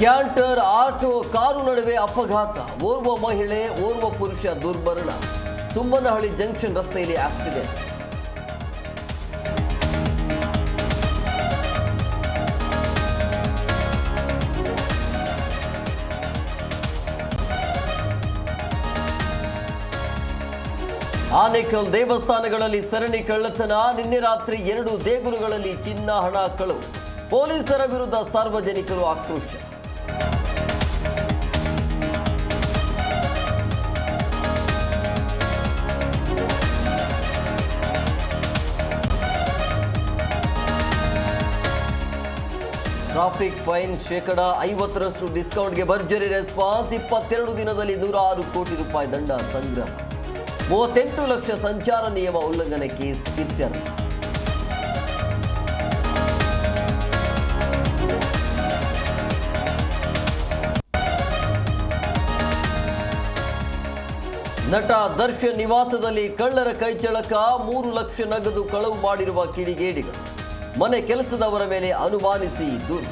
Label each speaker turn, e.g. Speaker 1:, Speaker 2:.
Speaker 1: Canter auto car ನಡುವೆ ಅಪಘಾತ, ಓರ್ವ ಮಹಿಳೆ ಓರ್ವ ಪುರುಷ ದುರ್ಮರಣ. ಸುಮ್ಮನಹಳ್ಳಿ ಜಂಕ್ಷನ್ ರಸ್ತೆಯಲ್ಲಿ ಆಕ್ಸಿಡೆಂಟ್. ಆನೇಕಲ್ ದೇವಸ್ಥಾನಗಳಲ್ಲಿ ಸರಣಿ ಕಳ್ಳತನ, ನಿನ್ನೆ ರಾತ್ರಿ 2 ದೇಗುಲಗಳಲ್ಲಿ ಚಿನ್ನ ಹಣ ಕಳವು. ಪೊಲೀಸರ ವಿರುದ್ಧ ಸಾರ್ವಜನಿಕರು ಆಕ್ರೋಶ. ಟ್ರಾಫಿಕ್ ಫೈನ್ ಶೇಕಡ 50ರಷ್ಟು ಡಿಸ್ಕೌಂಟ್ಗೆ ಭರ್ಜರಿ ರೆಸ್ಪಾನ್ಸ್. 22 ದಿನದಲ್ಲಿ 106 ಕೋಟಿ ರೂಪಾಯಿ ದಂಡ ಸಂಗ್ರಹ. 38 ಲಕ್ಷ ಸಂಚಾರ ನಿಯಮ ಉಲ್ಲಂಘನೆ ಕೇಸ್ ಇತ್ಯರ್ಥ. ನಟ ದರ್ಶನ್ ನಿವಾಸದಲ್ಲಿ ಕಳ್ಳರ ಕೈಚಳಕ, 3 ಲಕ್ಷ ನಗದು ಕಳವು ಮಾಡಿರುವ ಕಿಡಿಗೇಡಿಗಳು. ಮನೆ ಕೆಲಸದವರ ಮೇಲೆ ಅನುಮಾನಿಸಿ ದೂರು.